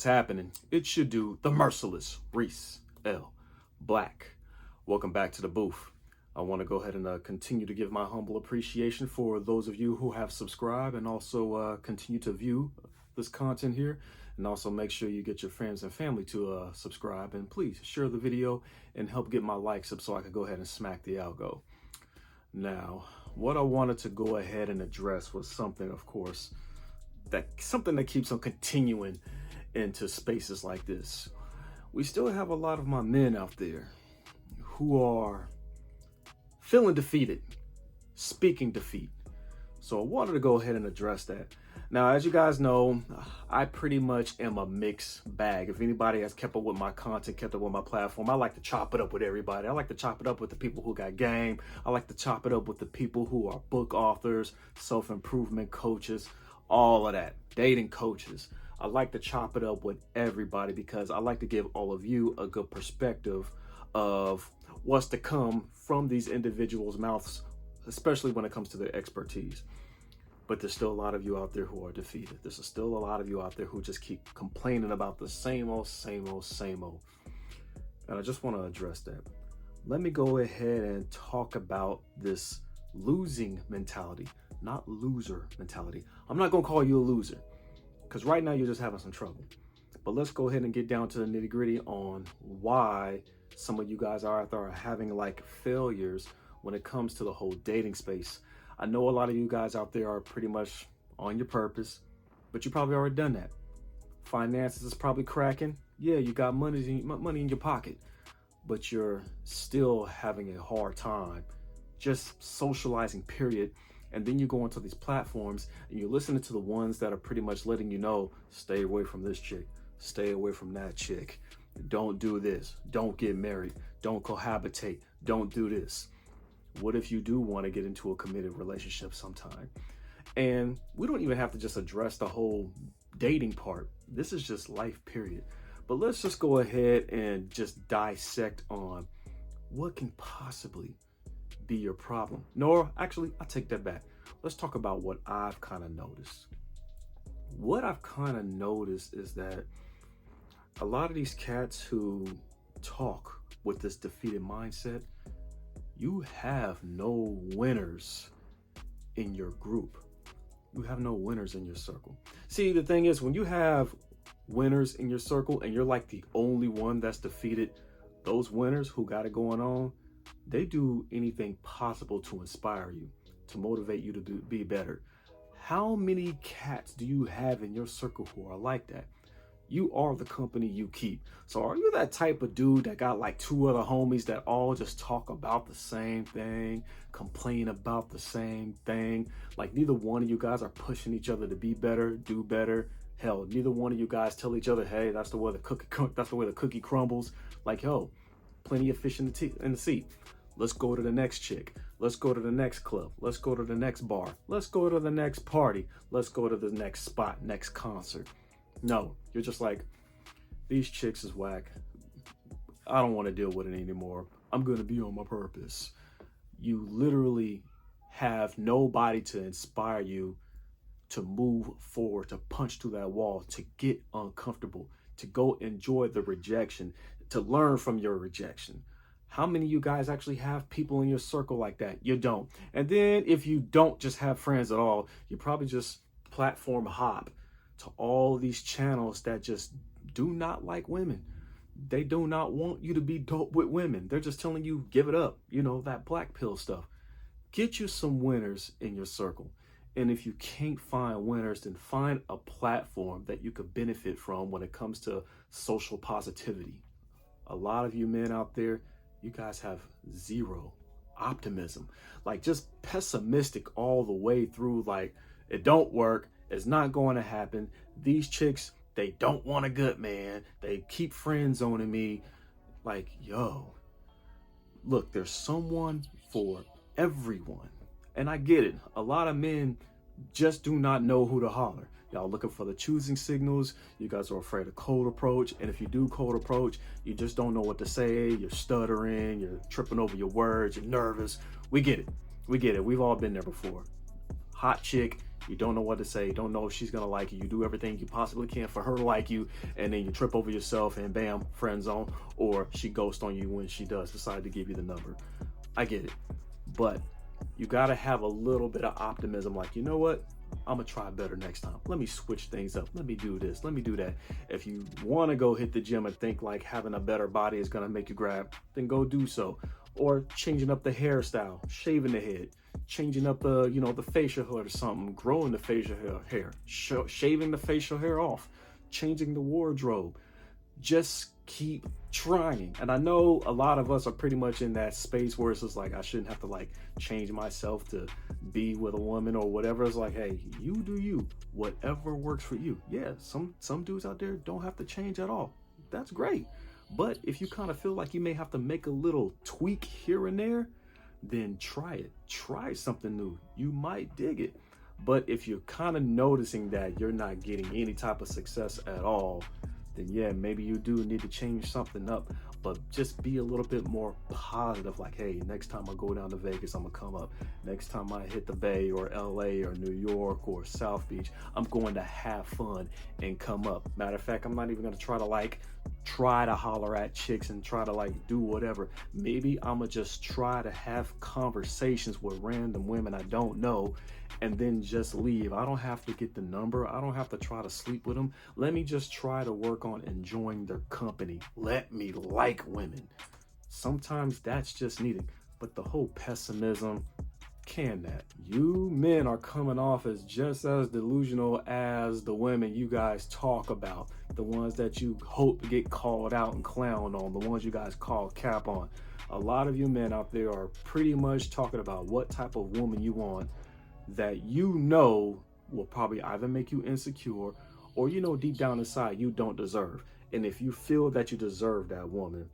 What's happening? It should do the merciless Reese L. Black. Welcome back to the booth. I want to go ahead and continue to give my humble appreciation for those of you who have subscribed and also continue to view this content here. And also make sure you get your friends and family to subscribe. And please share the video and help get my likes up so I can go ahead and smack the algo. Now, what I wanted to go ahead and address was something, of course, that keeps on continuing into spaces like this. We still have a lot of my men out there who are feeling defeated, speaking defeat. So I wanted to go ahead and address that. Now, as you guys know, I pretty much am a mixed bag. If anybody has kept up with my content, kept up with my platform, I like to chop it up with everybody. I like to chop it up with the people who got game. I like to chop it up with the people who are book authors, self-improvement coaches, all of that, dating coaches. I like to chop it up with everybody because I like to give all of you a good perspective of what's to come from these individuals' mouths, especially when it comes to their expertise. But there's still a lot of you out there who are defeated. There's still a lot of you out there who just keep complaining about the same old. And I just want to address that. Let me go ahead and talk about this losing mentality, not loser mentality. I'm not going to call you a loser because right now you're just having some trouble. But let's go ahead and get down to the nitty gritty on why some of you guys are out there having like failures when it comes to the whole dating space. I know a lot of you guys out there are pretty much on your purpose, but you probably already done that. Finances is probably cracking. Yeah, you got money in your pocket, but you're still having a hard time just socializing, period. And then you go onto these platforms and you're listening to the ones that are pretty much letting you know, stay away from this chick, stay away from that chick. Don't do this. Don't get married. Don't cohabitate. Don't do this. What if you do want to get into a committed relationship sometime? And we don't even have to just address the whole dating part. This is just life, period. But let's just go ahead and just dissect on what can possibly be your problem. Nor, actually, I take that back. Let's talk about what I've kind of noticed. What I've kind of noticed is that a lot of these cats who talk with this defeated mindset, you have no winners in your group. You have no winners in your circle. See, the thing is, when you have winners in your circle and you're like the only one that's defeated, those winners who got it going on, they do anything possible to inspire you, to motivate you to be better. How many cats do you have in your circle who are like that? You are the company you keep. So are you that type of dude that got like two other homies that all just talk about the same thing, complain about the same thing? Like neither one of you guys are pushing each other to be better, do better. Hell, neither one of you guys tell each other, hey, that's the way the cookie crumbles. Like, yo, plenty of fish in the sea. Let's go to the next chick. Let's go to the next club. Let's go to the next bar. Let's go to the next party. Let's go to the next spot, next concert. No, you're just like, these chicks is whack. I don't want to deal with it anymore. I'm going to be on my purpose. You literally have nobody to inspire you to move forward, to punch through that wall, to get uncomfortable, to go enjoy the rejection, to learn from your rejection. How many of you guys actually have people in your circle like that? You don't. And then if you don't just have friends at all, you probably just platform hop to all these channels that just do not like women. They do not want you to be dope with women. They're just telling you, give it up. You know, that black pill stuff. Get you some winners in your circle. And if you can't find winners, then find a platform that you could benefit from when it comes to social positivity. A lot of you men out there, you guys have zero optimism, like just pessimistic all the way through. Like, it don't work. It's not going to happen. These chicks, they don't want a good man. They keep friend zoning me. Like, yo, look, there's someone for everyone. And I get it. A lot of men just do not know who to holler. Y'all looking for the choosing signals. You guys are afraid of cold approach. And if you do cold approach, you just don't know what to say. You're stuttering. You're tripping over your words. You're nervous. We get it. We get it. We've all been there before. Hot chick. You don't know what to say. You don't know if she's going to like you. You do everything you possibly can for her to like you, and then you trip over yourself and bam, friend zone, or she ghosts on you when she does decide to give you the number. I get it. But you got to have a little bit of optimism, like, you know what? I'm gonna try better next time. Let me switch things up. Let me do this. Let me do that. If you want to go hit the gym and think like having a better body is gonna make you grab, then go do so. Or changing up the hairstyle, shaving the head, changing up the, the facial hair or something, growing the facial hair, shaving the facial hair off, changing the wardrobe. Just keep trying. And I know a lot of us are pretty much in that space where it's just like, I shouldn't have to like change myself to be with a woman or whatever. It's like, hey, you do you, whatever works for you. Yeah, some dudes out there don't have to change at all. That's great. But if you kind of feel like you may have to make a little tweak here and there, then try it. Try something new. You might dig it. But if you're kind of noticing that you're not getting any type of success at all, then yeah, maybe you do need to change something up. But just be a little bit more positive, like, hey, next time I go down to Vegas, I'm gonna come up. Next time I hit the Bay or LA or New York or South Beach, I'm going to have fun and come up. Matter of fact, I'm not even gonna try to holler at chicks and try to like do whatever. Maybe I'm gonna just try to have conversations with random women I don't know and then just leave. I don't have to get the number. I don't have to try to sleep with them. Let me just try to work on enjoying their company. Let me like women. Sometimes that's just needed. But the whole pessimism, can that? You men are coming off as just as delusional as the women you guys talk about. The ones that you hope to get called out and clowned on. The ones you guys call cap on. A lot of you men out there are pretty much talking about what type of woman you want that you know will probably either make you insecure or deep down inside you don't deserve. And if you feel that you deserve that woman,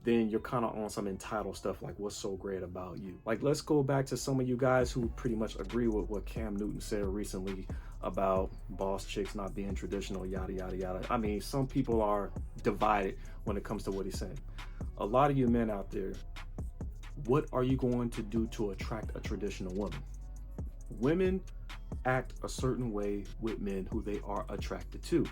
then you're kind of on some entitled stuff like what's so great about you. Like, let's go back to some of you guys who pretty much agree with what Cam Newton said recently about boss chicks not being traditional, yada, yada, yada. I mean, some people are divided when it comes to what he's saying. A lot of you men out there, what are you going to do to attract a traditional woman? Women act a certain way with men who they are attracted to.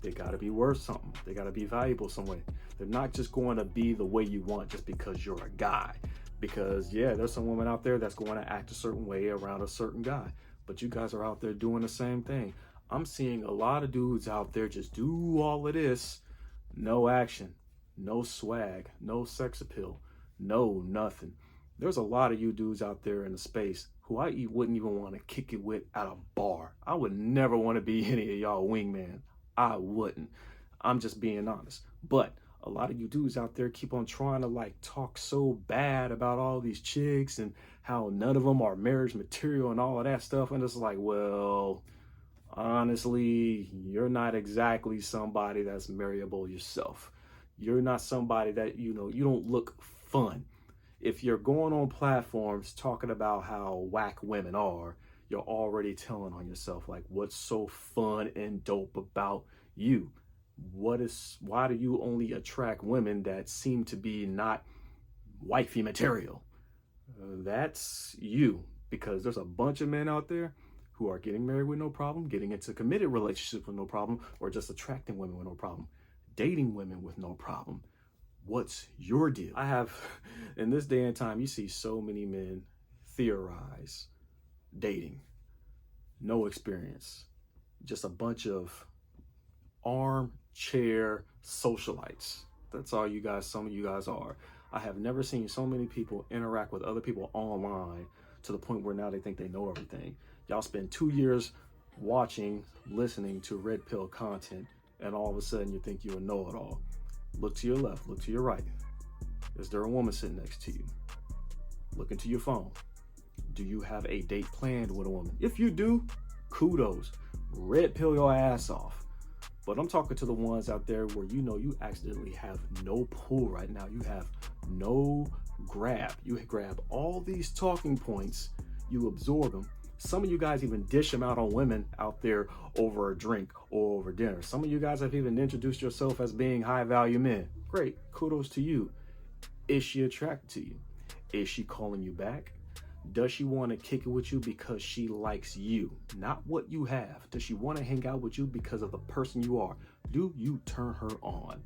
They got to be worth something. They got to be valuable some way. They're not just going to be the way you want just because you're a guy. Because yeah, there's some women out there that's going to act a certain way around a certain guy. But you guys are out there doing the same thing. I'm seeing a lot of dudes out there just do all of this. No action, no swag, no sex appeal, no nothing. There's a lot of you dudes out there in the space who I wouldn't even want to kick it with at a bar. I would never want to be any of y'all wingman. I wouldn't. I'm just being honest. But a lot of you dudes out there keep on trying to like talk so bad about all these chicks and how none of them are marriage material and all of that stuff. And it's like, well, honestly, you're not exactly somebody that's marryable yourself. You're not somebody that, you don't look fun. If you're going on platforms talking about how whack women are, you're already telling on yourself, like, what's so fun and dope about you? Why do you only attract women that seem to be not wifey material? That's you, because there's a bunch of men out there who are getting married with no problem, getting into committed relationships with no problem, or just attracting women with no problem, dating women with no problem. What's your deal? In this day and time, you see so many men theorize dating, no experience, just a bunch of armchair socialites. That's all you guys, some of you guys are. I have never seen so many people interact with other people online to the point where now they think they know everything. Y'all spend 2 years watching, listening to red pill content, and all of a sudden you think you're a know-it-all. Look to your left, look to your right. Is there a woman sitting next to you? Look into your phone. Do you have a date planned with a woman? If you do, kudos. Red pill your ass off. But I'm talking to the ones out there where you accidentally have no pull right now. You have no grab. You grab all these talking points, you absorb them. Some of you guys even dish them out on women out there over a drink or over dinner. Some of you guys have even introduced yourself as being high value men. Great, kudos to you. Is she attracted to you? Is she calling you back? Does she want to kick it with you because she likes you, not what you have? Does she want to hang out with you because of the person you are? Do you turn her on?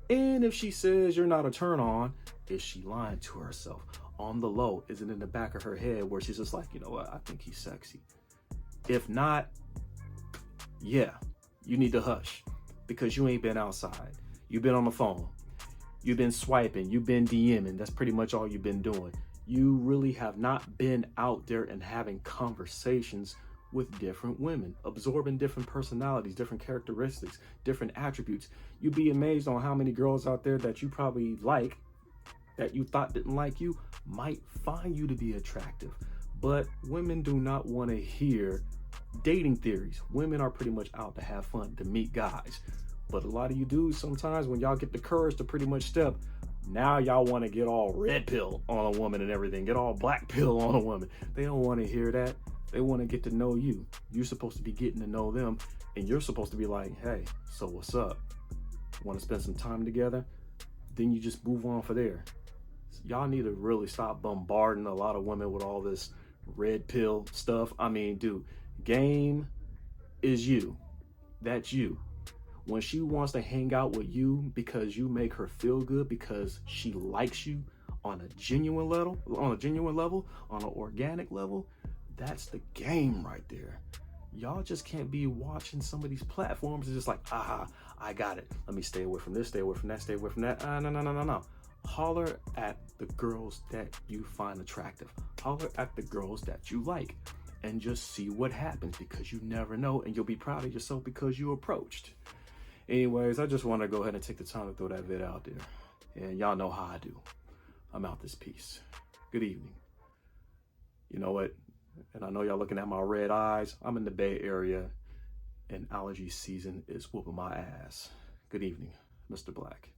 And if she says you're not a turn on, is she lying to herself? On the low, is it in the back of her head where she's just like, you know what, I think he's sexy? If not, yeah, you need to hush, because you ain't been outside. You've been on the phone. You've been swiping. You've been DMing. That's pretty much all you've been doing. You really have not been out there and having conversations with different women, absorbing different personalities, different characteristics, different attributes. You'd be amazed on how many girls out there that you probably like, that you thought didn't like you, might find you to be attractive. But women do not want to hear dating theories. Women are pretty much out to have fun, to meet guys. But a lot of you dudes, sometimes when y'all get the courage to pretty much step, now y'all want to get all red pill on a woman and everything, get all black pill on a woman. They don't want to hear that. They want to get to know you. You're supposed to be getting to know them, and you're supposed to be like, hey, so what's up? Want to spend some time together? Then you just move on for there. Y'all need to really stop bombarding a lot of women with all this red pill stuff. I mean, dude, game is you. That's you. When she wants to hang out with you because you make her feel good, because she likes you on a genuine level, on an organic level, that's the game right there. Y'all just can't be watching some of these platforms and just like, aha, I got it. Let me stay away from this, stay away from that, stay away from that. No. Holler at the girls that you find attractive. Holler at the girls that you like, and just see what happens, because you never know, and you'll be proud of yourself because you approached. Anyways, I just want to go ahead and take the time to throw that vid out there. And y'all know how I do. I'm out this piece. Good evening. You know what? And I know y'all looking at my red eyes. I'm in the Bay Area, and allergy season is whooping my ass. Good evening, Mr. Black.